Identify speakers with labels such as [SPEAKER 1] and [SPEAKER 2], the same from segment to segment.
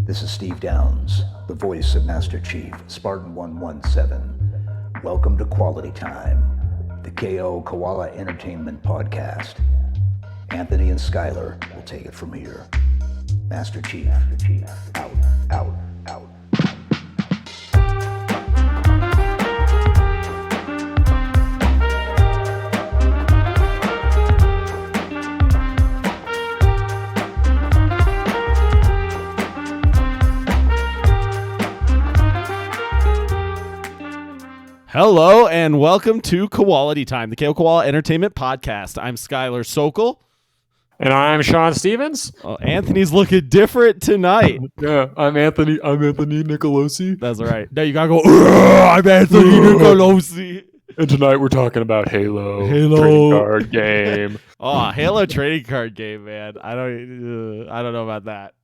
[SPEAKER 1] This is Steve Downs, the voice of Master Chief, Spartan 117. Welcome to Quality Time, the KO Koala Entertainment Podcast. Anthony and Skylar will take it from here. Master Chief, out, out, out.
[SPEAKER 2] Hello and welcome to Koalatea Time, the KO Koala Entertainment Podcast. I'm Skylar Sokol.
[SPEAKER 3] And I'm Sean Stevens.
[SPEAKER 2] Oh, Anthony's looking different tonight.
[SPEAKER 3] Yeah, I'm Anthony Nicolosi.
[SPEAKER 2] That's right. Now you gotta go, I'm Anthony Nicolosi.
[SPEAKER 3] And tonight we're talking about Halo.
[SPEAKER 2] Halo.
[SPEAKER 3] Trading card game.
[SPEAKER 2] Oh, Halo trading card game, man. I don't know about that.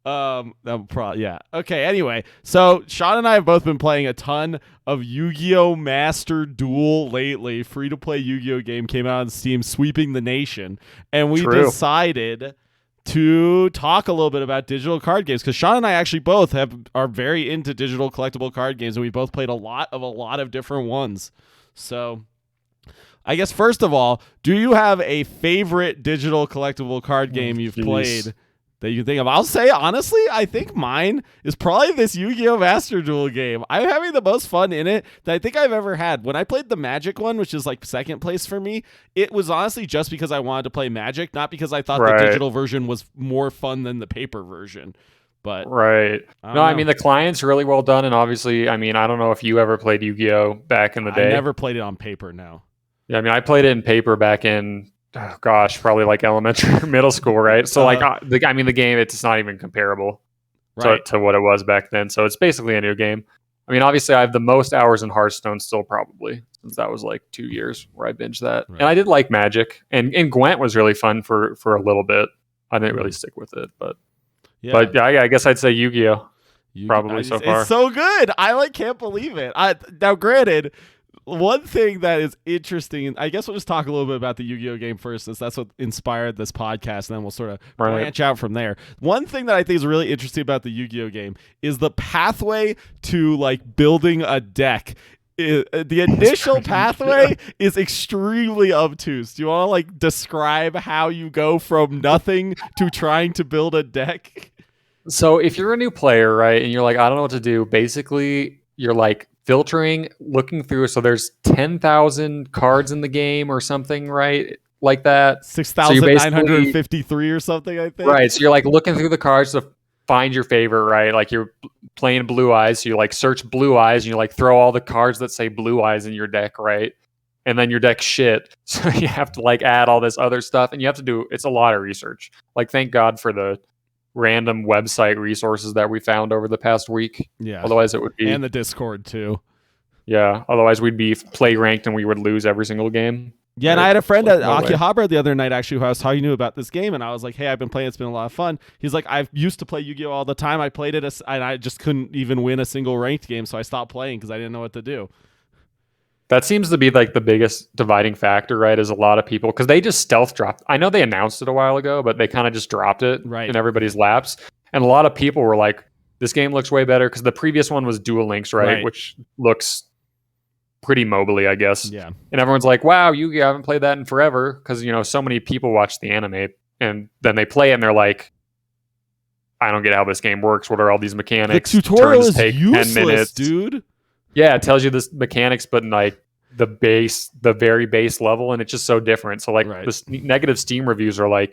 [SPEAKER 2] Yeah. Okay, anyway. So Sean and I have both been playing a ton of Yu-Gi-Oh! Master Duel lately. Free-to-play Yu-Gi-Oh! Game came out on Steam, sweeping the nation. And we decided to talk a little bit about digital card games, because Sean and I actually both are very into digital collectible card games, and we both played a lot of different ones. So I guess first of all, do you have a favorite digital collectible card game you've played that you think of? I'll say, honestly, I think mine is probably this Yu-Gi-Oh! Master Duel game. I'm having the most fun in it that I think I've ever had. When I played the Magic one, which is like second place for me, it was honestly just because I wanted to play Magic, not because I thought the digital version was more fun than the paper version. But
[SPEAKER 3] I mean, the client's really well done, and obviously, I mean, I don't know if you ever played Yu-Gi-Oh! Back in the day.
[SPEAKER 2] I never played it on paper, no.
[SPEAKER 3] Yeah, I mean, I played it in paper back in probably like elementary or middle school, right? So the game, it's not even comparable to what it was back then. So it's basically a new game. I mean, obviously I have the most hours in Hearthstone still, probably, since that was like 2 years where I binged that. Right. And I did like Magic, and Gwent was really fun for a little bit. I didn't really stick with it, but I guess I'd say Yu-Gi-Oh! Probably so far.
[SPEAKER 2] It's so good. I can't believe it. Now granted, one thing that is interesting, I guess we'll just talk a little bit about the Yu-Gi-Oh! Game first, since that's what inspired this podcast, and then we'll sort of branch out from there. One thing that I think is really interesting about the Yu-Gi-Oh! Game is the pathway to building a deck. The initial pathway is extremely obtuse. Do you want to describe how you go from nothing to trying to build a deck?
[SPEAKER 3] So if you're a new player, right, and you're like, I don't know what to do, basically you're filtering, looking through. So there's 10,000 cards in the game or something, right? Like that.
[SPEAKER 2] 6,953 or something, I think.
[SPEAKER 3] Right. So you're looking through the cards to find your favorite, right? You're playing Blue Eyes. So you search Blue Eyes and you throw all the cards that say Blue Eyes in your deck, right? And then your deck's shit. So you have to add all this other stuff, and you have to do, it's a lot of research. Thank God for the random website resources that we found over the past week.
[SPEAKER 2] Yeah.
[SPEAKER 3] Otherwise it would be,
[SPEAKER 2] and the Discord too.
[SPEAKER 3] Yeah. Otherwise we'd be play ranked and we would lose every single game.
[SPEAKER 2] Yeah. And I had a friend at Akihabara the other night, actually, who I was talking to about this game, and I was like, hey, I've been playing, it's been a lot of fun. He's like, I used to play Yu-Gi-Oh! All the time. I played it and I just couldn't even win a single ranked game, so I stopped playing because I didn't know what to do.
[SPEAKER 3] That seems to be the biggest dividing factor, right? Is a lot of people, because they just stealth dropped. I know they announced it a while ago, but they kind of just dropped it in everybody's laps. And a lot of people were like, this game looks way better, because the previous one was Duel Links, right? Which looks pretty mobily, I guess.
[SPEAKER 2] Yeah.
[SPEAKER 3] And everyone's like, wow, Yu-Gi-Oh! I haven't played that in forever, because so many people watch the anime, and then they play it and they're like, I don't get how this game works. What are all these mechanics?
[SPEAKER 2] The tutorial is useless, dude.
[SPEAKER 3] Yeah, it tells you this mechanics, but in the very base level, and it's just so different. So the negative Steam reviews are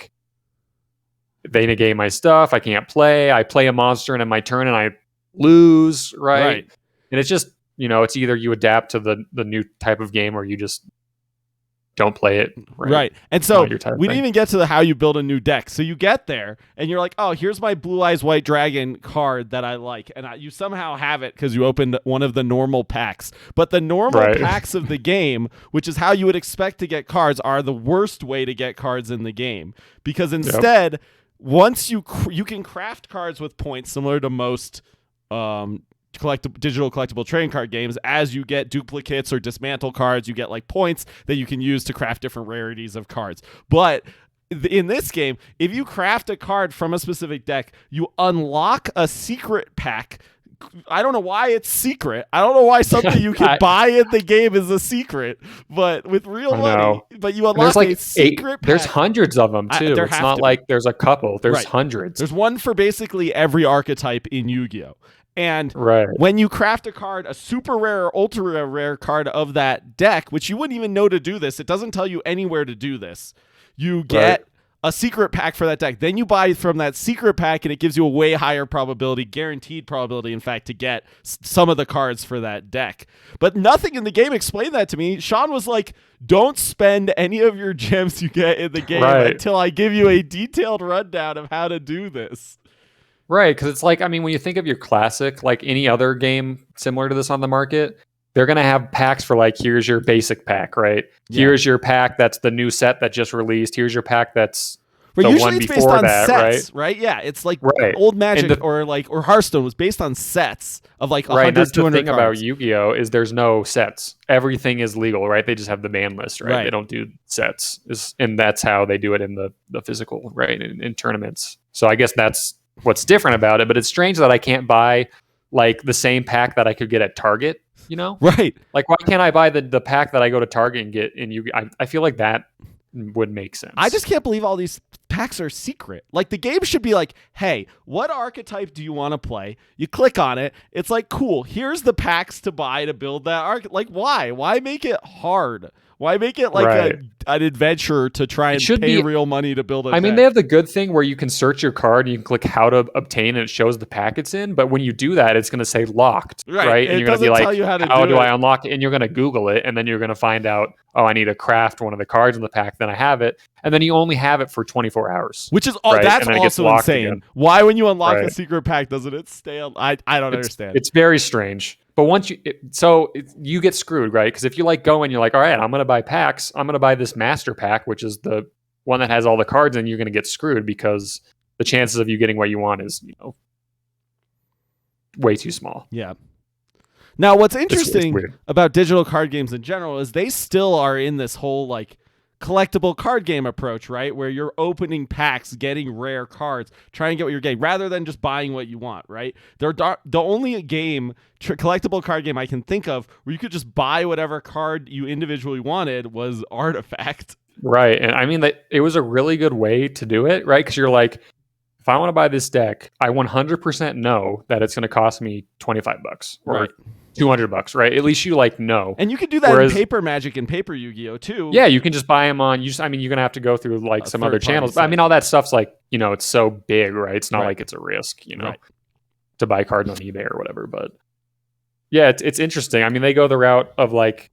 [SPEAKER 3] they negate my stuff. I can't play. I play a monster and in my turn and I lose, right? And it's just, it's either you adapt to the new type of game or you just don't play it.
[SPEAKER 2] Right. And so we didn't even get to the how you build a new deck. So you get there and you're like, oh, here's my Blue Eyes White Dragon card that I like. And you somehow have it because you opened one of the normal packs. But the normal packs of the game, which is how you would expect to get cards, are the worst way to get cards in the game. Because instead, once you can craft cards with points, similar to most digital collectible trading card games. As you get duplicates or dismantle cards, you get points that you can use to craft different rarities of cards. But in this game, if you craft a card from a specific deck, you unlock a secret pack. I don't know why it's secret. I don't know why something you can buy in the game is a secret, but with real money, but you unlock a secret pack.
[SPEAKER 3] There's hundreds of them too. It's not like there's a couple. There's hundreds.
[SPEAKER 2] There's one for basically every archetype in Yu-Gi-Oh! And when you craft a card, a super rare or ultra rare card of that deck, which you wouldn't even know to do this, it doesn't tell you anywhere to do this. You get a secret pack for that deck. Then you buy from that secret pack, and it gives you a way higher probability, guaranteed probability, in fact, to get some of the cards for that deck. But nothing in the game explained that to me. Sean was like, don't spend any of your gems you get in the game until I give you a detailed rundown of how to do this.
[SPEAKER 3] Right, because it's like, I mean, when you think of your classic, like any other game similar to this on the market, they're going to have packs for like, here's your basic pack, right? Yeah. Here's your pack that's the new set that just released. Here's your pack that's the one before that,
[SPEAKER 2] sets, right? Yeah, it's like old Magic or Hearthstone was based on sets of like 100,
[SPEAKER 3] that's
[SPEAKER 2] 200
[SPEAKER 3] the thing
[SPEAKER 2] cards.
[SPEAKER 3] About Yu-Gi-Oh! Is there's no sets. Everything is legal, right? They just have the ban list, right? They don't do sets. And that's how they do it in the physical, right? In tournaments. So I guess that's what's different about it, but it's strange that I can't buy like the same pack that I could get at Target. You know,
[SPEAKER 2] right?
[SPEAKER 3] Like, why can't I buy the pack that I go to Target and get in Yu-Gi-Oh? I feel like that would make sense.
[SPEAKER 2] I just can't believe all these packs are secret. Like, the game should be like, hey, what archetype do you want to play? You click on it. It's like, cool. Here's the packs to buy to build that archetype. Like, why? Why make it hard? Why make it like an adventure to try and pay real money to build a deck?
[SPEAKER 3] mean, they have the good thing where you can search your card and you can click how to obtain and it shows the pack it's in. But when you do that, it's going to say locked, right? And you're going to be like, how do I unlock it? And you're going to Google it. And then you're going to find out, oh, I need to craft one of the cards in the pack. Then I have it. And then you only have it for 24 hours.
[SPEAKER 2] Which is that's also insane. Again. Why, when you unlock a secret pack, doesn't it stay on? I don't understand.
[SPEAKER 3] It's very strange. But once you get screwed, right? Because if you like go and you're like, all right, I'm going to buy packs. I'm going to buy this master pack, which is the one that has all the cards, and you're going to get screwed because the chances of you getting what you want is, way too small.
[SPEAKER 2] Yeah. Now, what's interesting about digital card games in general is they still are in this whole like collectible card game approach, right? Where you're opening packs, getting rare cards, trying to get what you're getting, rather than just buying what you want, right? The only collectible card game I can think of where you could just buy whatever card you individually wanted was Artifact.
[SPEAKER 3] Right. And I mean, it was a really good way to do it, right? Because you're like, if I want to buy this deck, I 100% know that it's going to cost me $25 or $200, right? At least you know.
[SPEAKER 2] And you can do that in Paper Magic and Paper Yu-Gi-Oh too.
[SPEAKER 3] Yeah, you can just buy them on. You're going to have to go through like some other channels. But I mean, all that stuff's like, it's so big, right? It's not like it's a risk, to buy cards on eBay or whatever. But yeah, it's interesting. I mean, they go the route of like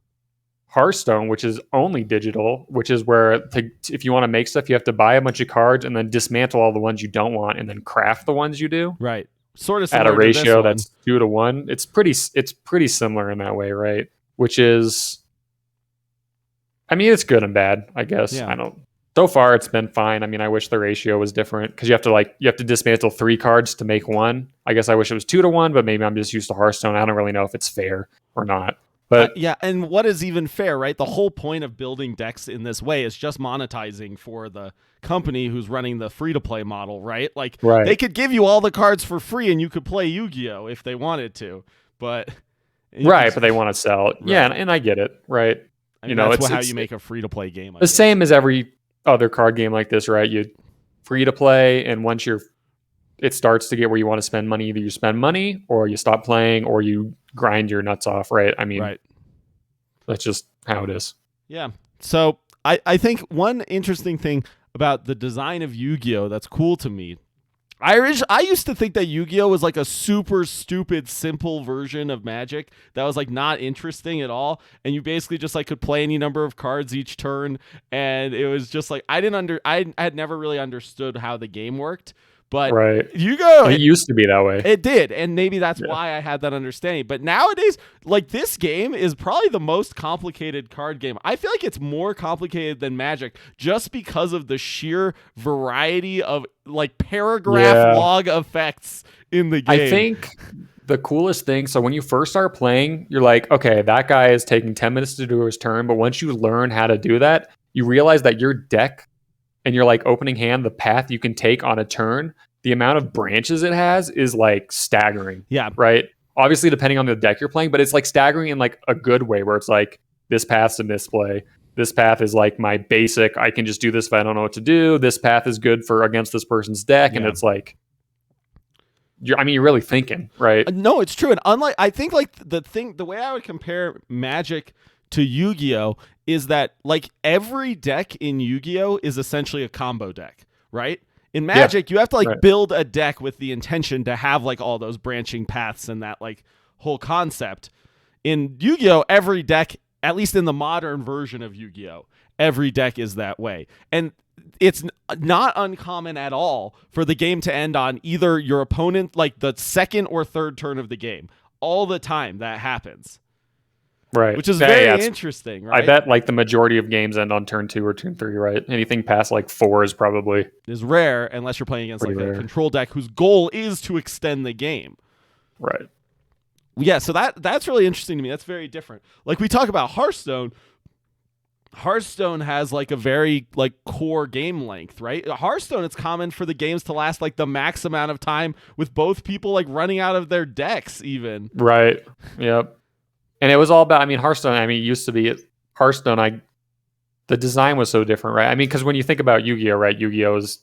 [SPEAKER 3] Hearthstone, which is only digital, which is where if you want to make stuff, you have to buy a bunch of cards and then dismantle all the ones you don't want and then craft the ones you do.
[SPEAKER 2] Right. Sort of
[SPEAKER 3] at a ratio that's 2 to 1. It's pretty similar in that way, right? Which is, I mean, it's good and bad, I guess.
[SPEAKER 2] Yeah.
[SPEAKER 3] So far it's been fine. I mean, I wish the ratio was different because you have to dismantle 3 cards to make 1. I guess I wish it was 2 to 1, but maybe I'm just used to Hearthstone. I don't really know if it's fair or not. But
[SPEAKER 2] yeah, and what is even fair, right? The whole point of building decks in this way is just monetizing for the company who's running the free-to-play model, right? Like, they could give you all the cards for free and you could play Yu-Gi-Oh! If they wanted to, but...
[SPEAKER 3] but they want to sell it. Right. Yeah, and I get it, right?
[SPEAKER 2] I mean, that's how you make a free-to-play game.
[SPEAKER 3] The same as every other card game like this, right? You free-to-play, and once it starts to get where you want to spend money, either you spend money or you stop playing or you grind your nuts off, right? I mean, that's just how it is.
[SPEAKER 2] Yeah. So I think one interesting thing about the design of Yu-Gi-Oh! That's cool to me. I used to think that Yu-Gi-Oh! Was like a super stupid, simple version of Magic that was like not interesting at all. And you basically just like could play any number of cards each turn. And it was just like, I had never really understood how the game worked. But Yu-Gi-Oh!
[SPEAKER 3] It used to be that way.
[SPEAKER 2] It did, and maybe that's why I had that understanding. But nowadays, like, this game is probably the most complicated card game. I feel like it's more complicated than Magic just because of the sheer variety of like paragraph log effects in the game.
[SPEAKER 3] I think the coolest thing, so when you first start playing, you're like, okay, that guy is taking 10 minutes to do his turn, but once you learn how to do that, you realize that your deck and you're like opening hand, the path you can take on a turn, the amount of branches it has is like staggering.
[SPEAKER 2] Yeah.
[SPEAKER 3] Right. Obviously, depending on the deck you're playing, but it's like staggering in like a good way where it's like this path's a misplay. This path is like my basic. I can just do this if I don't know what to do. This path is good for against this person's deck. And it's like, you're really thinking, right?
[SPEAKER 2] No, it's true. And unlike, I think like the way I would compare Magic to Yu-Gi-Oh is that like every deck in Yu-Gi-Oh is essentially a combo deck, right? In Magic, you have to like build a deck with the intention to have like all those branching paths and that like whole concept. In Yu-Gi-Oh, every deck, at least in the modern version of Yu-Gi-Oh, every deck is that way. And it's not uncommon at all for the game to end on either your opponent, like the second or third turn of the game. All the time that happens.
[SPEAKER 3] Right.
[SPEAKER 2] Which is very interesting, right?
[SPEAKER 3] I bet like the majority of games end on turn 2 or turn 3, right? Anything past like 4 is
[SPEAKER 2] rare unless you're playing against
[SPEAKER 3] pretty
[SPEAKER 2] like
[SPEAKER 3] rare.
[SPEAKER 2] A control deck whose goal is to extend the game.
[SPEAKER 3] Right.
[SPEAKER 2] Yeah, so that's really interesting to me. That's very different. Like we talk about Hearthstone. Hearthstone has like a very like core game length, right? Hearthstone, it's common for the games to last like the max amount of time with both people like running out of their decks even.
[SPEAKER 3] Right. Yep. And it was all about, Hearthstone, it used to be Hearthstone, the design was so different, right? Because when you think about Yu-Gi-Oh, right? Yu-Gi-Oh's,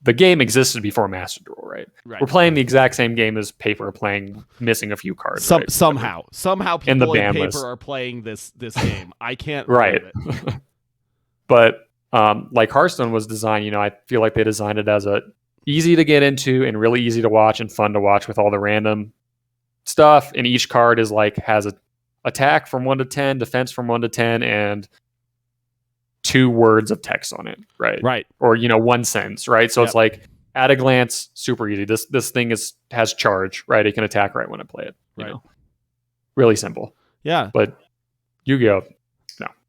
[SPEAKER 3] the game existed before Master Duel, right?
[SPEAKER 2] Right.
[SPEAKER 3] We're playing the exact same game as Paper, playing missing a few cards. Right?
[SPEAKER 2] Somehow people in Paper
[SPEAKER 3] list.
[SPEAKER 2] are playing this game. I can't
[SPEAKER 3] right.
[SPEAKER 2] believe it.
[SPEAKER 3] But like Hearthstone was designed, I feel like they designed it as a easy to get into and really easy to watch and fun to watch with all the random stuff. And each card is like has a attack from 1 to 10, defense from 1 to 10, and 2 words of text on it, right?
[SPEAKER 2] Right.
[SPEAKER 3] Or 1 sentence, right? So it's like at a glance, super easy. This thing has charge, right? It can attack right when I play it.
[SPEAKER 2] Right.
[SPEAKER 3] Really simple.
[SPEAKER 2] Yeah.
[SPEAKER 3] But Yu-Gi-Oh,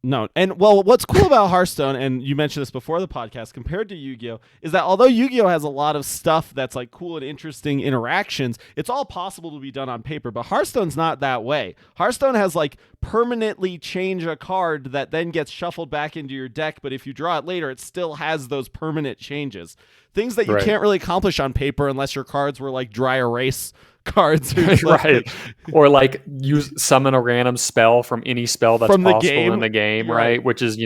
[SPEAKER 2] no. And well, what's cool about Hearthstone, and you mentioned this before the podcast, compared to Yu-Gi-Oh, is that although Yu-Gi-Oh has a lot of stuff that's like cool and interesting interactions, it's all possible to be done on paper. But Hearthstone's not that way. Hearthstone has like permanently change a card that then gets shuffled back into your deck, but if you draw it later, it still has those permanent changes. Things that you can't really accomplish on paper unless your cards were like dry erase cards
[SPEAKER 3] right, or like summon a random spell from any spell that's possible in the game, right? Which is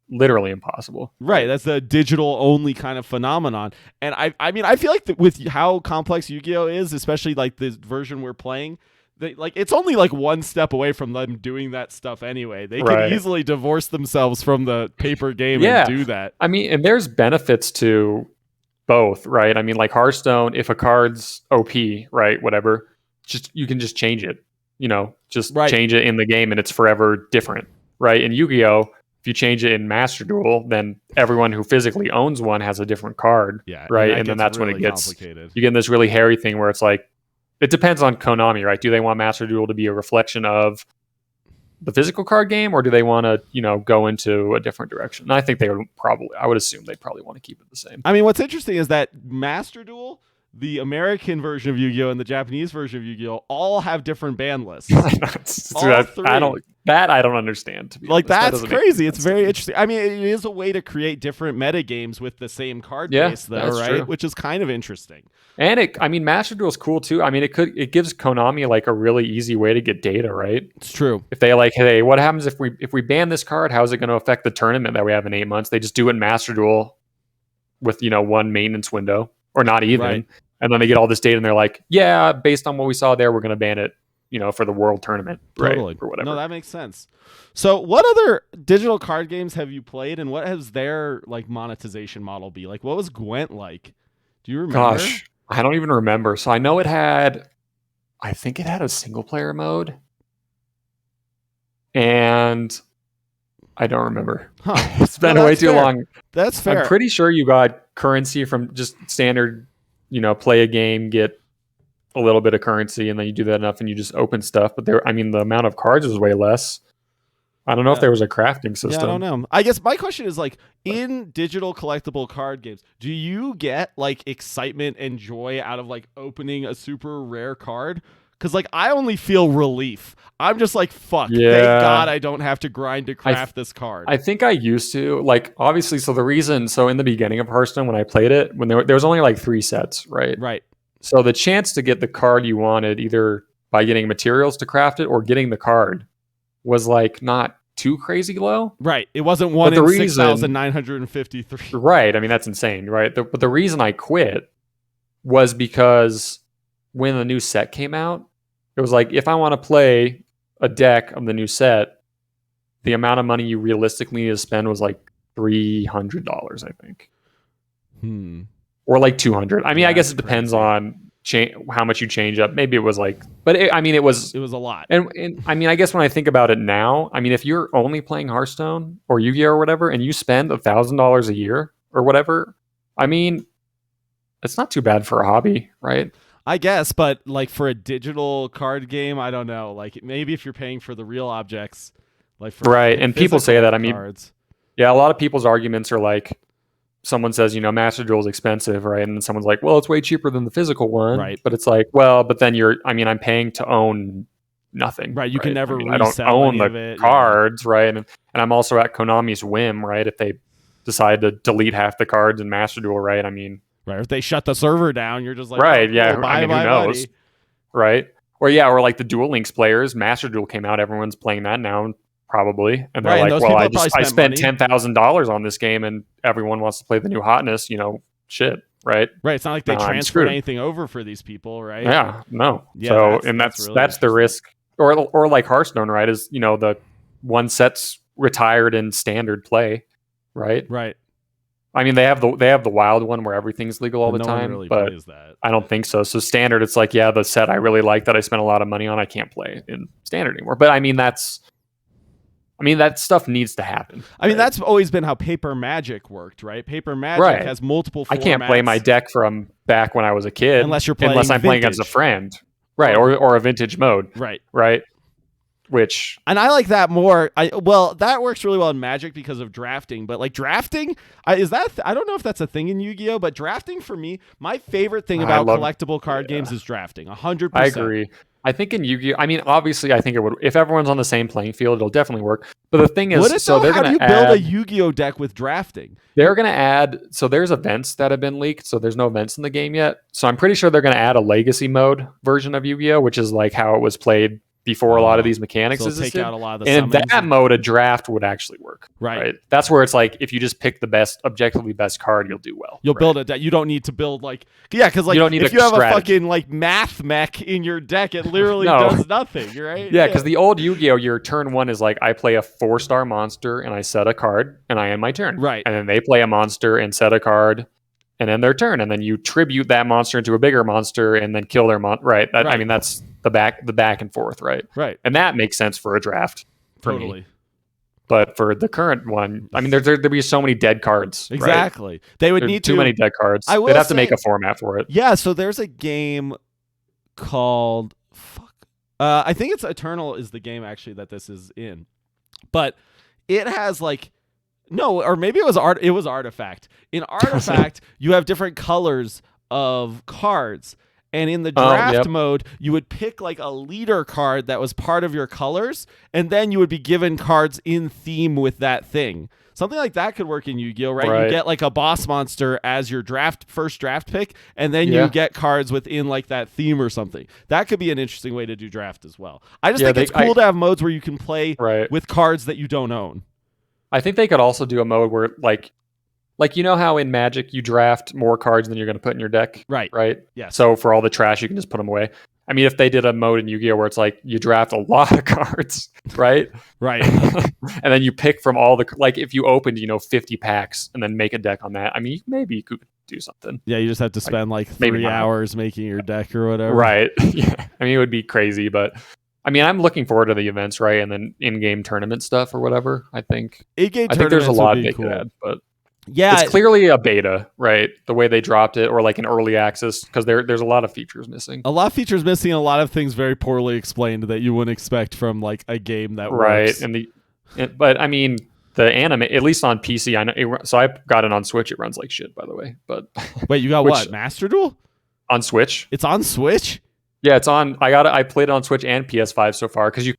[SPEAKER 3] literally impossible.
[SPEAKER 2] Right, that's the digital only kind of phenomenon. And I feel like with how complex Yu-Gi-Oh is, especially like the version we're playing, it's only like one step away from them doing that stuff anyway. They can easily divorce themselves from the paper game and do that.
[SPEAKER 3] And there's benefits to both, right? Like Hearthstone, if a card's OP, right, whatever, you can just change it, change it in the game and it's forever different, right? In Yu-Gi-Oh, if you change it in Master Duel, then everyone who physically owns one has a different card, right? And then that's really when it gets complicated. You get in this really hairy thing where it's like, it depends on Konami, right? Do they want Master Duel to be a reflection of the physical card game, or do they want to, go into a different direction? And I think I would assume they probably want to keep it the same.
[SPEAKER 2] What's interesting is that Master Duel, the American version of Yu-Gi-Oh and the Japanese version of Yu-Gi-Oh all have different ban lists.
[SPEAKER 3] I don't understand. To be
[SPEAKER 2] like
[SPEAKER 3] honest.
[SPEAKER 2] That's crazy. It's very interesting. It is a way to create different meta games with the same card base, though, right? True. Which is kind of interesting.
[SPEAKER 3] And Master Duel is cool too. It gives Konami like a really easy way to get data, right?
[SPEAKER 2] It's true.
[SPEAKER 3] If they like, hey, what happens if we ban this card? How is it going to affect the tournament that we have in 8 months? They just do it in Master Duel with 1 maintenance window, or not even. Right. And then they get all this data and they're like, yeah, based on what we saw there, we're going to ban it, for the world tournament.
[SPEAKER 2] Totally.
[SPEAKER 3] Right? Or whatever.
[SPEAKER 2] No, that makes sense. So what other digital card games have you played, and what has their like monetization model be? Like, what was Gwent like? Do you remember?
[SPEAKER 3] Gosh, I don't even remember. So I know I think it had a single player mode. And I don't remember.
[SPEAKER 2] Huh.
[SPEAKER 3] It's been way too long.
[SPEAKER 2] That's fair.
[SPEAKER 3] I'm pretty sure you got currency from just standard, play a game, get a little bit of currency, and then you do that enough and you just open stuff. But the amount of cards is way less. I don't know if there was a crafting system.
[SPEAKER 2] Yeah, I don't know. I guess my question is like, in digital collectible card games, do you get like excitement and joy out of like opening a super rare card? Because like I only feel relief. I'm just like, fuck,
[SPEAKER 3] Yeah.
[SPEAKER 2] thank God I don't have to grind to craft this card.
[SPEAKER 3] I think I used to, like, obviously, so in the beginning of Hearthstone, when I played it, when there was only like 3 sets, right?
[SPEAKER 2] Right.
[SPEAKER 3] So the chance to get the card you wanted, either by getting materials to craft it or getting the card, was like not too crazy low.
[SPEAKER 2] Right. It wasn't 1 in 6,953.
[SPEAKER 3] Right. I mean, that's insane, right? But the reason I quit was because when the new set came out, it was like, if I want to play a deck of the new set, the amount of money you realistically need to spend was like $300, I think. Or like 200. I mean, I guess it depends on how much you change up. Maybe it was like, but it was
[SPEAKER 2] a lot.
[SPEAKER 3] And I mean, I guess when I think about it now, I mean, if you're only playing Hearthstone or Yu-Gi-Oh or whatever, and you spend $1,000 a year or whatever, I mean, it's not too bad for a hobby, right?
[SPEAKER 2] I guess, but like for a digital card game, I don't know. Like maybe if you're paying for the real objects, like for
[SPEAKER 3] right. And people say that. I mean,
[SPEAKER 2] cards.
[SPEAKER 3] Yeah, a lot of people's arguments are like, someone says, Master Duel is expensive, right? And then someone's like, well, it's way cheaper than the physical one,
[SPEAKER 2] right?
[SPEAKER 3] But it's like, well, but then I'm paying to own nothing,
[SPEAKER 2] right? You can never.
[SPEAKER 3] I don't own the cards, right? And I'm also at Konami's whim, right? If they decide to delete half the cards in Master Duel, right? I mean.
[SPEAKER 2] Right, if they shut the server down, you're just like,
[SPEAKER 3] right,
[SPEAKER 2] oh,
[SPEAKER 3] yeah.
[SPEAKER 2] Cool,
[SPEAKER 3] I mean, who knows,
[SPEAKER 2] money.
[SPEAKER 3] Right? Or like the Duel Links players, Master Duel came out, everyone's playing that now, probably, and they're like, well, I spent $10,000 on this game, and everyone wants to play the new hotness, shit, right?
[SPEAKER 2] Right. It's not like they transferred anything over for these people, right?
[SPEAKER 3] Yeah, no.
[SPEAKER 2] Yeah,
[SPEAKER 3] so
[SPEAKER 2] that's really
[SPEAKER 3] the risk, or like Hearthstone, right? Is the one set's retired in standard play, right?
[SPEAKER 2] Right.
[SPEAKER 3] I mean, they have the wild one where everything's legal all the
[SPEAKER 2] no
[SPEAKER 3] time,
[SPEAKER 2] one really
[SPEAKER 3] but
[SPEAKER 2] plays that.
[SPEAKER 3] I don't think so. So standard, it's like, yeah, the set I really like that I spent a lot of money on, I can't play in standard anymore. But I mean, that stuff needs to happen.
[SPEAKER 2] I mean, that's always been how Paper Magic worked, right? Paper Magic has multiple formats.
[SPEAKER 3] I can't play my deck from back when I was a kid
[SPEAKER 2] unless I'm
[SPEAKER 3] playing against a friend, right? Or a vintage mode, right? Which,
[SPEAKER 2] and I like that more. That works really well in Magic because of drafting. But like drafting, I don't know if that's a thing in Yu-Gi-Oh, but drafting for me, my favorite thing about collectible card games is drafting. 100%.
[SPEAKER 3] I agree. I think in Yu-Gi-Oh, I mean, obviously, I think it would. If everyone's on the same playing field, it'll definitely work. But the thing is,
[SPEAKER 2] how do you build a Yu-Gi-Oh deck with drafting?
[SPEAKER 3] They're going to add. So there's events that have been leaked. So there's no events in the game yet. So I'm pretty sure they're going to add a legacy mode version of Yu-Gi-Oh, which is like how it was played before a lot of these mechanics existed.
[SPEAKER 2] Take out a lot of the
[SPEAKER 3] and in that mode, a draft would actually work. Right. That's where it's like, if you just pick the objectively best card, you'll do well.
[SPEAKER 2] You'll build a deck. You don't need to build because like if you have a fucking like math mech in your deck, it literally does nothing, right?
[SPEAKER 3] Yeah, because the old Yu-Gi-Oh, your turn 1 is like, I play a 4-star monster and I set a card and I end my turn.
[SPEAKER 2] Right.
[SPEAKER 3] And then they play a monster and set a card and end their turn. And then you tribute that monster into a bigger monster and then kill their right. I mean, that's the back and forth, right?
[SPEAKER 2] Right.
[SPEAKER 3] And that makes sense for a draft for me. But for the current one, I mean, there'd be so many dead cards.
[SPEAKER 2] Exactly.
[SPEAKER 3] Right?
[SPEAKER 2] They would need
[SPEAKER 3] too many dead cards. They'd have to make a format for it.
[SPEAKER 2] Yeah, so there's a game called I think it's Eternal is the game actually that this is in. But it has like or maybe it was Artifact. In Artifact, you have different colors of cards. And in the draft mode, you would pick like a leader card that was part of your colors, and then you would be given cards in theme with that thing. Something like that could work in Yu-Gi-Oh, right? You get like a boss monster as your first draft pick, and then you get cards within like that theme or something. That could be an interesting way to do draft as well. I just think it's cool to have modes where you can play with cards that you don't own.
[SPEAKER 3] I think they could also do a mode where like how in Magic you draft more cards than you're going to put in your deck? Right?
[SPEAKER 2] Yeah.
[SPEAKER 3] So for all the trash, you can just put them away. I mean, if they did a mode in Yu-Gi-Oh where it's like you draft a lot of cards, right?
[SPEAKER 2] Right.
[SPEAKER 3] And then you pick from all if you opened, 50 packs and then make a deck on that. I mean, maybe you could do something.
[SPEAKER 2] Yeah, you just have to spend 3 hours making your deck or whatever.
[SPEAKER 3] Right. Yeah. I mean, it would be crazy, but I mean, I'm looking forward to the events, right? And then in-game tournament stuff or whatever, I think. I think there's a lot they could add, but
[SPEAKER 2] yeah,
[SPEAKER 3] it's clearly a beta, right? The way they dropped it, or like an early access, because there's a lot of features missing.
[SPEAKER 2] A lot of features missing, a lot of things very poorly explained that you wouldn't expect from like a game that works.
[SPEAKER 3] But I mean, the anime, at least on PC, I know. So I got it on Switch. It runs like shit, by the way. But
[SPEAKER 2] wait, you got what? Master Duel
[SPEAKER 3] on Switch?
[SPEAKER 2] It's on Switch.
[SPEAKER 3] Yeah, it's on. I played it on Switch and PS5 so far because you.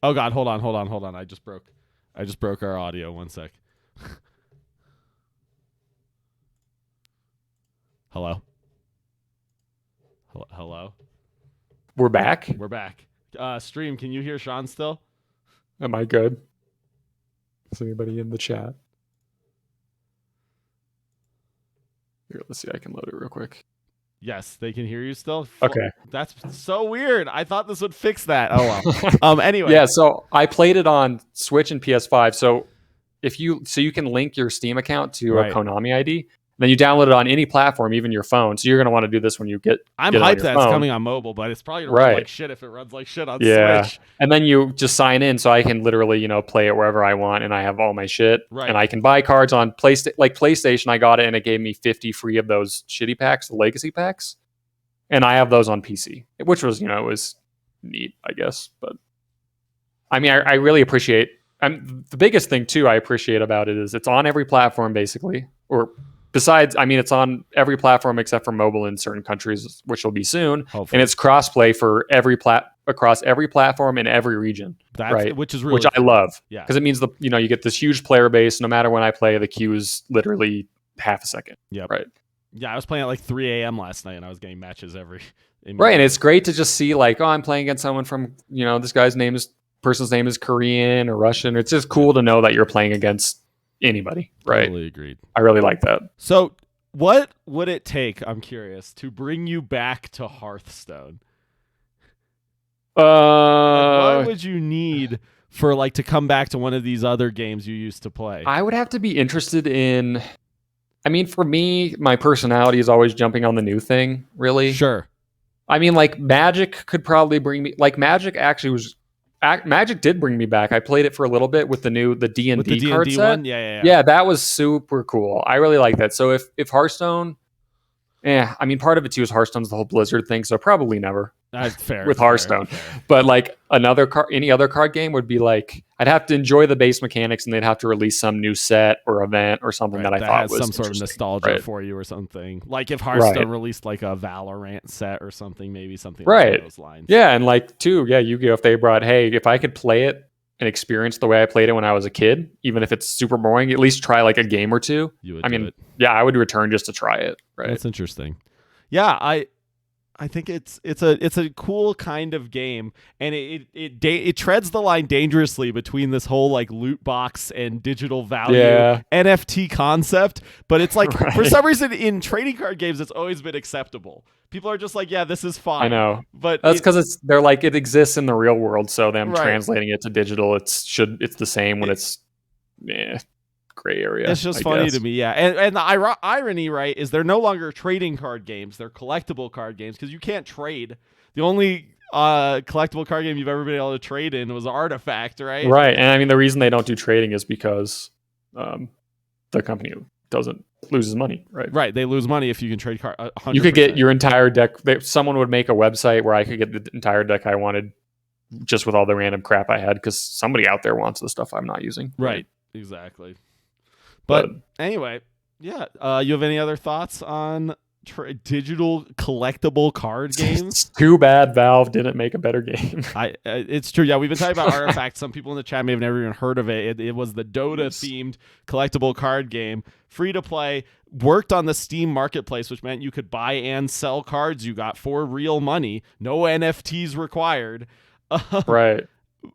[SPEAKER 2] Oh God, hold on. I just broke our audio. One sec. Hello. Hello.
[SPEAKER 3] We're back.
[SPEAKER 2] We're back. Stream, can you hear Sean still?
[SPEAKER 3] Am I good? Is anybody in the chat? Here, let's see. I can load it real quick.
[SPEAKER 2] Yes, they can hear you still.
[SPEAKER 3] Okay.
[SPEAKER 2] That's so weird. I thought this would fix that. Oh well. Anyway.
[SPEAKER 3] Yeah, so I played it on Switch and PS5. So you can link your Steam account to a Konami ID. Then you download it on any platform, even your phone. So you're going to want to do this when you get.
[SPEAKER 2] I'm
[SPEAKER 3] get
[SPEAKER 2] hyped that
[SPEAKER 3] phone.
[SPEAKER 2] It's coming on mobile, but it's probably going to run like shit if it runs like shit on Switch.
[SPEAKER 3] And then you just sign in, so I can literally, play it wherever I want, and I have all my shit.
[SPEAKER 2] Right.
[SPEAKER 3] And I can buy cards on PlayStation. I got it, and it gave me 50 free of those shitty packs, the legacy packs, and I have those on PC, which was, it was neat, I guess. But I mean, I really appreciate. The biggest thing too I appreciate about it is it's on every platform basically, or. Besides, I mean, it's on every platform except for mobile in certain countries, which will be soon. Hopefully. And it's crossplay for across every platform in every region.
[SPEAKER 2] Which is
[SPEAKER 3] which I love. Yeah, because it means you get this huge player base. No matter when I play, the queue is literally half a second.
[SPEAKER 2] Yeah,
[SPEAKER 3] right.
[SPEAKER 2] Yeah, I was playing at like 3 a.m. last night, and I was getting matches every.
[SPEAKER 3] Right, and it's great to just see I'm playing against someone from this person's name is Korean or Russian. It's just cool to know that you're playing against anybody, right?
[SPEAKER 2] Totally agreed.
[SPEAKER 3] I really like that.
[SPEAKER 2] So what would it take, I'm curious, to bring you back to Hearthstone? What would you need for to come back to one of these other games you used to play?
[SPEAKER 3] I would have to be interested in, I mean, for me, my personality is always jumping on the new thing, really.
[SPEAKER 2] Sure.
[SPEAKER 3] I mean, Magic could probably bring me, Magic actually was, Magic did bring me back. I played it for a little bit with the D&D card set.
[SPEAKER 2] One? Yeah.
[SPEAKER 3] Yeah, that was super cool. I really like that. So if Hearthstone, I mean, part of it too is Hearthstone's the whole Blizzard thing, so probably never.
[SPEAKER 2] That's fair.
[SPEAKER 3] With Hearthstone. Fair. But any other card game would be I'd have to enjoy the base mechanics, and they'd have to release some new set or event or something that I thought was
[SPEAKER 2] some sort of nostalgia for you or something. Like if Hearthstone released a Valorant set or something, maybe something along those lines.
[SPEAKER 3] Yeah, and Yu-Gi-Oh! If they brought, if I could play it and experience the way I played it when I was a kid, even if it's super boring, at least try a game or two. I would return just to try it. Right.
[SPEAKER 2] That's interesting. Yeah, I think it's a cool kind of game, and it treads the line dangerously between this whole loot box and digital value NFT concept. But it's for some reason in trading card games it's always been acceptable. People are just this is fine.
[SPEAKER 3] I know,
[SPEAKER 2] but
[SPEAKER 3] that's because it exists in the real world. So them translating it to digital, it's the same when it's gray area.
[SPEAKER 2] It's just funny to me, yeah. And the irony, right, is they're no longer trading card games; they're collectible card games because you can't trade. The only collectible card game you've ever been able to trade in was Artifact, right?
[SPEAKER 3] Right, and I mean the reason they don't do trading is because the company loses money, right?
[SPEAKER 2] Right, they lose money if you can trade card. 100%.
[SPEAKER 3] You could get your entire deck. Someone would make a website where I could get the entire deck I wanted, just with all the random crap I had, because somebody out there wants the stuff I'm not using.
[SPEAKER 2] Right, exactly. But anyway, yeah. You have any other thoughts on digital collectible card games?
[SPEAKER 3] Too bad Valve didn't make a better game.
[SPEAKER 2] It's true. Yeah, we've been talking about Artifact. Some people in the chat may have never even heard of it. It was the Dota-themed collectible card game, free to play. Worked on the Steam marketplace, which meant you could buy and sell cards you got for real money. No NFTs required.
[SPEAKER 3] Right.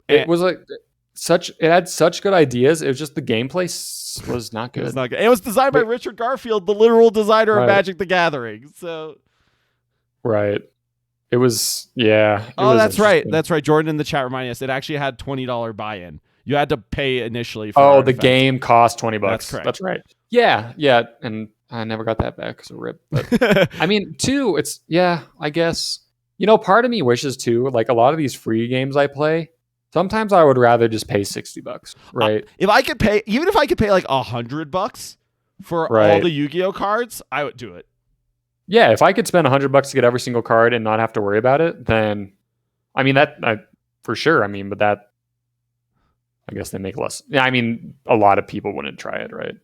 [SPEAKER 3] It was it had such good ideas. It was just the gameplay was not good.
[SPEAKER 2] It was not good. It was designed by Richard Garfield, the literal designer of Magic the Gathering. So,
[SPEAKER 3] right. It was, yeah.
[SPEAKER 2] That's right. That's right. Jordan in the chat reminded us it actually had $20 buy-in. You had to pay initially for Artifact.
[SPEAKER 3] The game cost $20.
[SPEAKER 2] That's correct.
[SPEAKER 3] That's right. Yeah. And I never got that back, so rip. But I mean, too, I guess, part of me wishes too, a lot of these free games I play, sometimes I would rather just pay $60, right?
[SPEAKER 2] If I could pay $100 for all the Yu-Gi-Oh cards, I would do it.
[SPEAKER 3] Yeah, if I could spend $100 to get every single card and not have to worry about it, then, I mean for sure. I mean, but that, I guess they make less. Yeah, I mean, a lot of people wouldn't try it, right?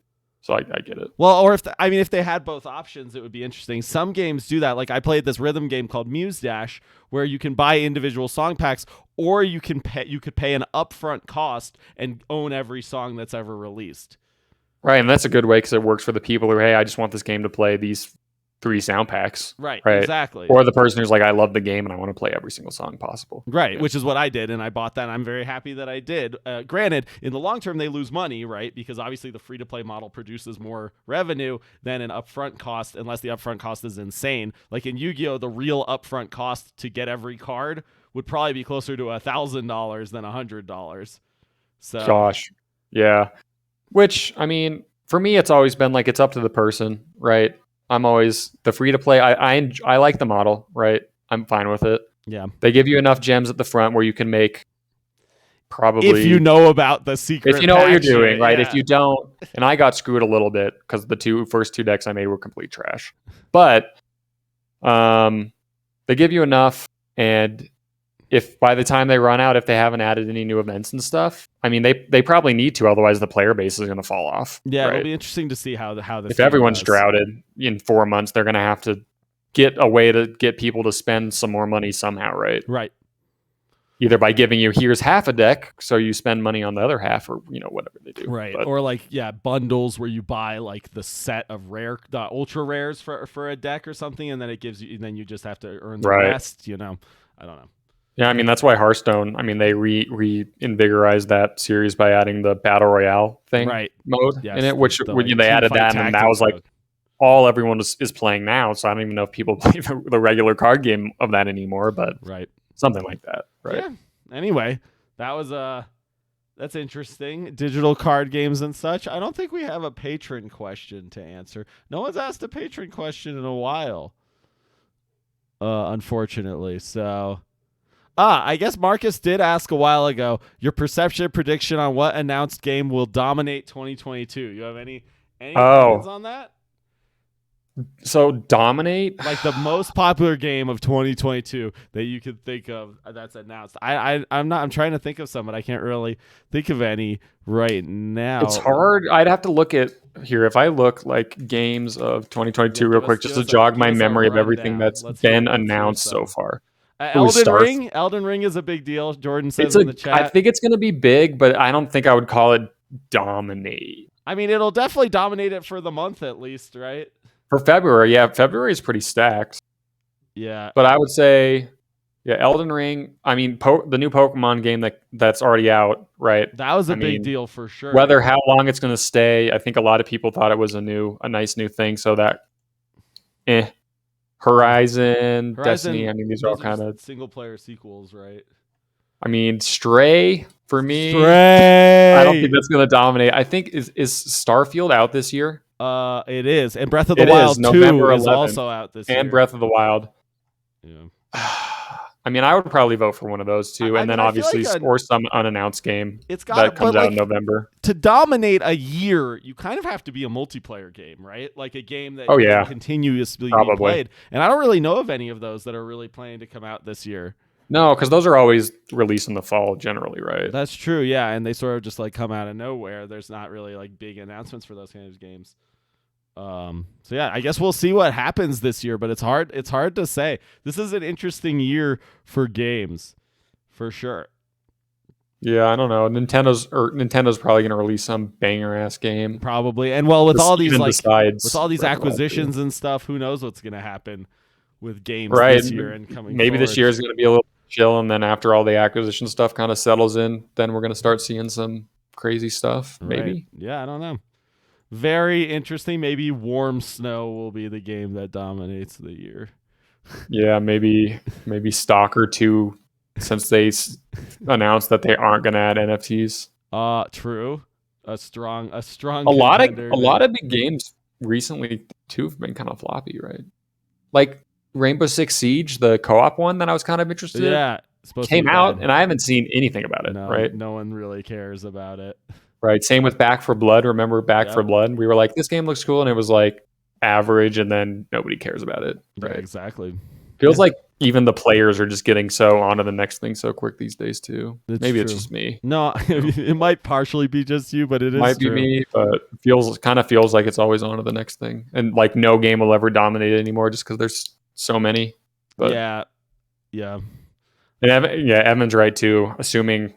[SPEAKER 3] So I get it.
[SPEAKER 2] Well, or if they had both options, it would be interesting. Some games do that. Like I played this rhythm game called Muse Dash, where you can buy individual song packs, or you could pay an upfront cost and own every song that's ever released.
[SPEAKER 3] Right, and that's a good way because it works for the people who, hey, I just want this game to play these 3 sound packs.
[SPEAKER 2] Right, exactly.
[SPEAKER 3] Or the person who's like, I love the game and I want to play every single song possible.
[SPEAKER 2] Right, which is what I did, and I bought that, and I'm very happy that I did. Granted, in the long term, they lose money, right? Because obviously the free-to-play model produces more revenue than an upfront cost, unless the upfront cost is insane. Like in Yu-Gi-Oh!, the real upfront cost to get every card would probably be closer to $1,000 than $100. So,
[SPEAKER 3] gosh, yeah. Which, I mean, for me, it's always been like it's up to the person, right? I'm always the free to play. I like the model, right? I'm fine with it.
[SPEAKER 2] Yeah.
[SPEAKER 3] They give you enough gems at the front where you can make probably
[SPEAKER 2] if you know about the secret.
[SPEAKER 3] If you know what you're doing,
[SPEAKER 2] shit,
[SPEAKER 3] right?
[SPEAKER 2] Yeah.
[SPEAKER 3] If you don't, and I got screwed a little bit because the first two decks I made were complete trash. But they give you enough, and if by the time they run out, if they haven't added any new events and stuff, I mean, they probably need to, otherwise the player base is going to fall off.
[SPEAKER 2] Yeah,
[SPEAKER 3] right?
[SPEAKER 2] It'll be interesting to see how this.
[SPEAKER 3] If everyone's droughted in 4 months, they're going to have to get a way to get people to spend some more money somehow, right?
[SPEAKER 2] Right.
[SPEAKER 3] Either by giving you here's half a deck, so you spend money on the other half, or whatever they do.
[SPEAKER 2] Right.
[SPEAKER 3] But,
[SPEAKER 2] or bundles where you buy like the set of the ultra rares for a deck or something, and then it gives you, and then you just have to earn the rest. I don't know.
[SPEAKER 3] Yeah, I mean that's why Hearthstone. I mean they reinvigorized that series by adding the battle royale thing mode in it, which they added that, and that was like all everyone is playing now. So I don't even know if people play the regular card game of that anymore, but something like that, right?
[SPEAKER 2] Yeah. Anyway, that was that's interesting. Digital card games and such. I don't think we have a patron question to answer. No one's asked a patron question in a while, unfortunately. So. I guess Marcus did ask a while ago your perception prediction on what announced game will dominate 2022. You have any opinions on that?
[SPEAKER 3] So dominate,
[SPEAKER 2] like the most popular game of 2022 that you could think of that's announced. I'm trying to think of some, but I can't really think of any right now.
[SPEAKER 3] It's hard. I'd have to look at here. If I look like games of 2022 real quick, just to jog my memory of everything that's been announced so far.
[SPEAKER 2] Elden Ring is a big deal. Jordan says in the chat.
[SPEAKER 3] I think it's going to be big, but I don't think I would call it dominate.
[SPEAKER 2] I mean, it'll definitely dominate it for the month at least, right?
[SPEAKER 3] For February, yeah. February is pretty stacked.
[SPEAKER 2] Yeah.
[SPEAKER 3] But I would say, yeah, Elden Ring. I mean, the new Pokemon game that's already out, right?
[SPEAKER 2] That was a big deal for sure.
[SPEAKER 3] Whether how long it's going to stay, I think a lot of people thought it was a nice new thing. So that, Horizon, Destiny. I mean, these are all kind of
[SPEAKER 2] single player sequels, right?
[SPEAKER 3] I mean, Stray for me.
[SPEAKER 2] Stray.
[SPEAKER 3] I don't think that's going to dominate. I think is Starfield out this year?
[SPEAKER 2] It is, and Breath of the Wild 2 is also out this year.
[SPEAKER 3] And Breath of the Wild.
[SPEAKER 2] Yeah.
[SPEAKER 3] I mean, I would probably vote for one of those two, and then obviously or some unannounced game that comes out in November.
[SPEAKER 2] To dominate a year, you kind of have to be a multiplayer game, right? Like a game that can continuously be played. And I don't really know of any of those that are really planning to come out this year.
[SPEAKER 3] No, because those are always released in the fall generally, right?
[SPEAKER 2] That's true, yeah, and they sort of just like come out of nowhere. There's not really like big announcements for those kinds of games. So yeah, I guess we'll see what happens this year, but it's hard to say. This is an interesting year for games, for sure.
[SPEAKER 3] Yeah, I don't know. Nintendo's probably going to release some banger ass game,
[SPEAKER 2] probably. And with all these acquisitions and stuff, who knows what's going to happen with games this year and coming.
[SPEAKER 3] Maybe this year is going to be a little chill, and then after all the acquisition stuff kind of settles in, then we're going to start seeing some crazy stuff. Maybe.
[SPEAKER 2] Right. Yeah, I don't know. Very interesting. Maybe Warm Snow will be the game that dominates the year.
[SPEAKER 3] Yeah, maybe Stalker 2, since they announced that they aren't going to add NFTs.
[SPEAKER 2] True. A strong.
[SPEAKER 3] A lot of big games recently too have been kind of floppy, right? Like Rainbow Six Siege, the co-op one that I was kind of interested in.
[SPEAKER 2] Yeah,
[SPEAKER 3] came out, and I haven't seen anything about it. Right?
[SPEAKER 2] No one really cares about it.
[SPEAKER 3] Right. Same with Back 4 Blood. Remember Back 4 Blood? We were like, this game looks cool, and it was like average, and then nobody cares about it.
[SPEAKER 2] Right. Yeah, exactly.
[SPEAKER 3] Feels like even the players are just getting so onto the next thing so quick these days too. Maybe it's just me.
[SPEAKER 2] No, it might partially be just you, but it
[SPEAKER 3] Might be me, but kind of feels like it's always on to the next thing, and like no game will ever dominate it anymore just because there's so many. But
[SPEAKER 2] yeah.
[SPEAKER 3] And Evan's right too. Assuming,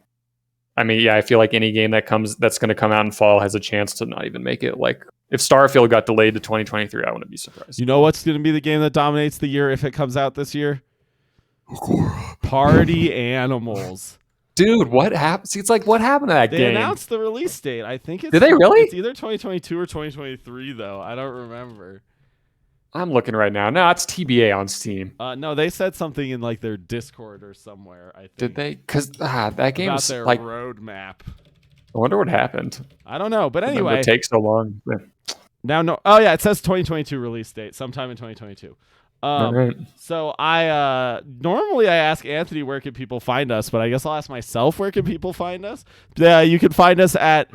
[SPEAKER 3] I feel like any game that's going to come out in fall has a chance to not even make it. Like if Starfield got delayed to 2023, I wouldn't be surprised.
[SPEAKER 2] You know what's going to be the game that dominates the year if it comes out this year? Party Animals.
[SPEAKER 3] Dude, what happened? See, it's like, what happened to that game?
[SPEAKER 2] They announced the release date. I think
[SPEAKER 3] Did they really?
[SPEAKER 2] It's either 2022 or 2023, though. I don't remember.
[SPEAKER 3] I'm looking right now. No, it's TBA on Steam.
[SPEAKER 2] No, they said something in like their Discord or somewhere. I think.
[SPEAKER 3] Did they? Because that game's
[SPEAKER 2] their
[SPEAKER 3] like
[SPEAKER 2] roadmap.
[SPEAKER 3] I wonder what happened.
[SPEAKER 2] I don't know, but anyway,
[SPEAKER 3] it takes so long.
[SPEAKER 2] Now, no. Oh yeah, it says 2022 release date, sometime in 2022.
[SPEAKER 3] Right.
[SPEAKER 2] So I normally I ask Anthony where can people find us, but I guess I'll ask myself where can people find us. You can find us at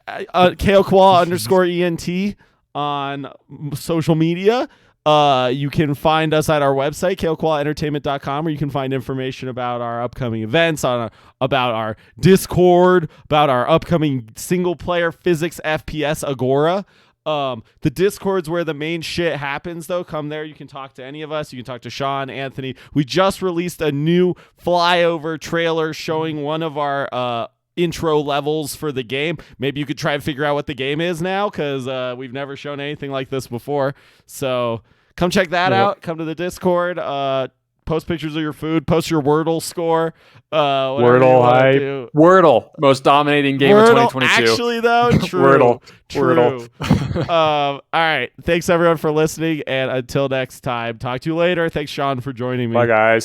[SPEAKER 2] Koala_ENT on social media. You can find us at our website, koalaentertainment.com, where you can find information about our upcoming events, about our Discord, about our upcoming single-player physics FPS Agora. The Discord's where the main shit happens, though. Come there. You can talk to any of us. You can talk to Sean, Anthony. We just released a new flyover trailer showing one of our intro levels for the game. Maybe you could try and figure out what the game is now, because we've never shown anything like this before. So come check that out. Come to the Discord. Post pictures of your food. Post your Wordle score.
[SPEAKER 3] Wordle hype. Wordle, most dominating game of 2022.
[SPEAKER 2] Actually, though, true. Wordle. All right. Thanks, everyone, for listening. And until next time, talk to you later. Thanks, Sean, for joining me.
[SPEAKER 3] Bye, guys.